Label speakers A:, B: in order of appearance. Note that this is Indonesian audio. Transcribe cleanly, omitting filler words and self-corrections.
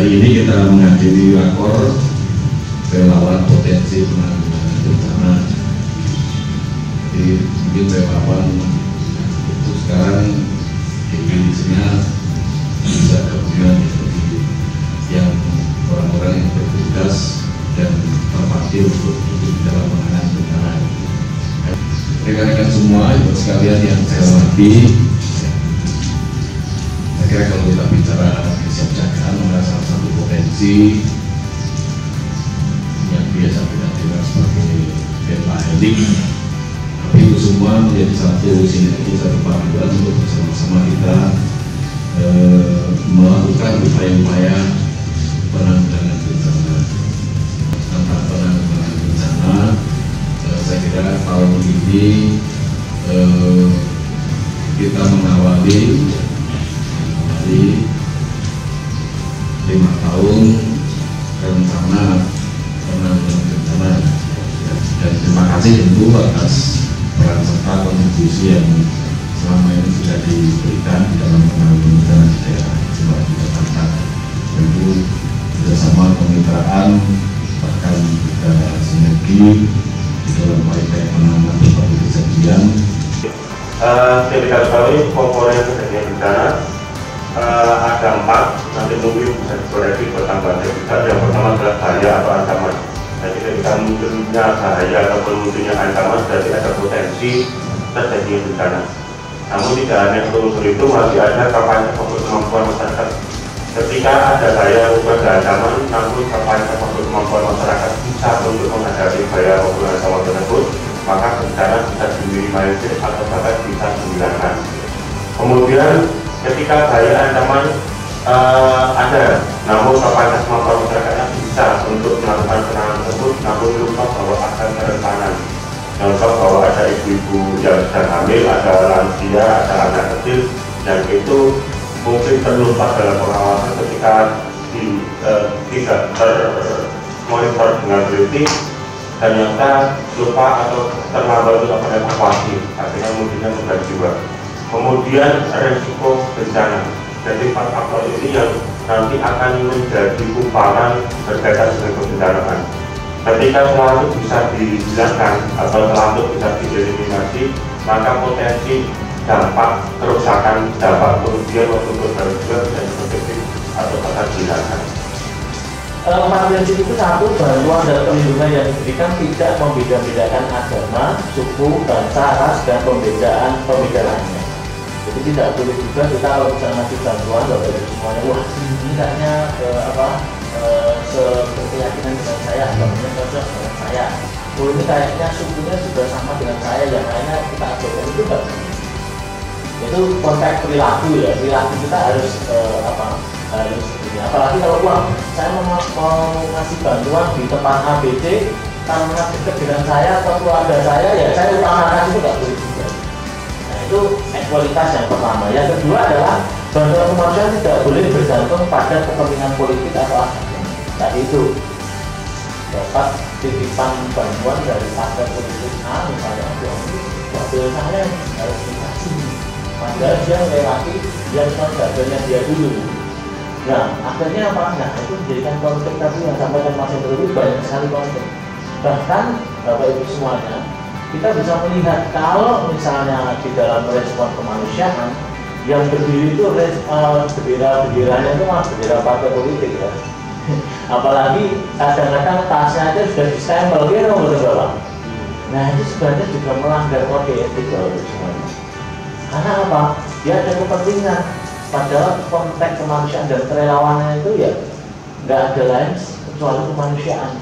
A: hari ini kita menghadiri rakor relawan potensi penanggulangan bencana. Jadi mungkin relawan itu sekarang definisinya bisa gabungan seperti yang orang-orang yang bertugas dan terpaksa untuk di dalam penanganan bencana. Rekan-rekan semua, ibu sekalian yang saya hormati, saya kira kalau kita bicara kesiapsiagaan adalah salah satu potensi yang biasa kita dengar sebagai tema healing, tapi itu semua menjadi satu sinergi, satu panduan untuk bersama-sama kita melakukan upaya-upaya penanggulangan bencana. Tentang penanggulangan bencana, saya kira tahun ini kita mengawali 5 tahun rencana penanggulangan bencana, dan terima kasih tentu atas peran serta kontribusi yang selama ini sudah diberikan di dalam penanggulangan bencana di daerah Jawa Jakarta. Tentu bersama kemitraan bahkan juga sinergi di dalam upaya penanganan berbagai kejadian.
B: Tipikal sekali komponen kejadian bencana ada 4, nanti mungkin bisa dikoreksi bertambah juga. Yang pertama adalah bahaya atau ancaman. Jadi ketika munculnya bahaya ataupun munculnya ancaman, berarti ada potensi terjadinya bencana. Namun tidak hanya unsur itu, masih ada kemampuan masyarakat. Ketika ada bahaya maupun ada ancaman, namun kemampuan masyarakat bisa untuk menghadapi bahaya maupun ancaman tersebut, maka bencana bisa diminimalisir atau bahkan bisa dihilangkan. Kemudian ketika bahaya ancaman ada, namun kapasitas kemampuan masyarakatnya bisa untuk melakukan penanganan tersebut, namun lupa bahwa ada kerentanan. Contoh bahwa ada ibu-ibu yang sedang hamil, ada lansia, ada anak kecil, yang itu mungkin terlupa dalam pengawasan ketika tidak termonitor dengan teliti, dan ternyata lupa atau terlambat untuk evakuasi, akhirnya munculnya korban jiwa. Kemudian resiko bencana. Jadi faktor ini yang nanti akan menjadi kumparan berkaitan dengan kebencanaan. Ketika selalu bisa dihilangkan atau selalu bisa dieliminasi, maka potensi dampak kerusakan, dampak kerugian waktu korban jiwa bisa diproteksi atau akan dihilangkan.
C: 4 prinsip itu: 1, bantuan dan perlindungan yang diberikan tidak membeda-bedakan agama, suku, bangsa, ras, dan pembedaannya. Jadi tidak boleh juga kita kalau bisa ngasih bantuan dari semuanya, wah ini kayaknya sekeyakinan dengan saya, agamanya cocok dengan saya, ini kayaknya sukunya juga sama dengan saya, yang lainnya kita abaikan. Itu enggak. Itu konteks perilaku ya, perilaku kita harus harus ini. Apalagi kalau saya mau ngasih bantuan di tempat ABC karena dekat dengan saya atau keluarga saya, ya saya utamakan, itu nggak boleh juga. Nah, itu ekualitas yang pertama. Yang kedua adalah bantuan kemanusiaan tidak boleh bergantung pada kepentingan politik atau agama. Tadi itu dapat titipan bantuan dari partai politik A, misalnya wakil saya harus dikasih, padahal dia melewati yang saudaranya dia dulu. Nah, akhirnya apa? Nah, itu menjadikan konflik tadi yang sampaikan Mas Hendro, itu banyak sekali konflik. Bahkan Bapak Ibu semuanya, kita bisa melihat kalau misalnya di dalam respon kemanusiaan yang berdiri itu bendera-benderanya itu malah bendera partai politik ya. Apalagi kadang-kadang tasnya aja sudah distempel gitu, betul Bapak. Nah, itu sebenarnya juga melanggar kode etik Bapak Ibu semuanya. Karena apa? Dia ada kepentingan. Padahal konteks kemanusiaan dan kerelawanan itu ya nggak ada lain kecuali kemanusiaan.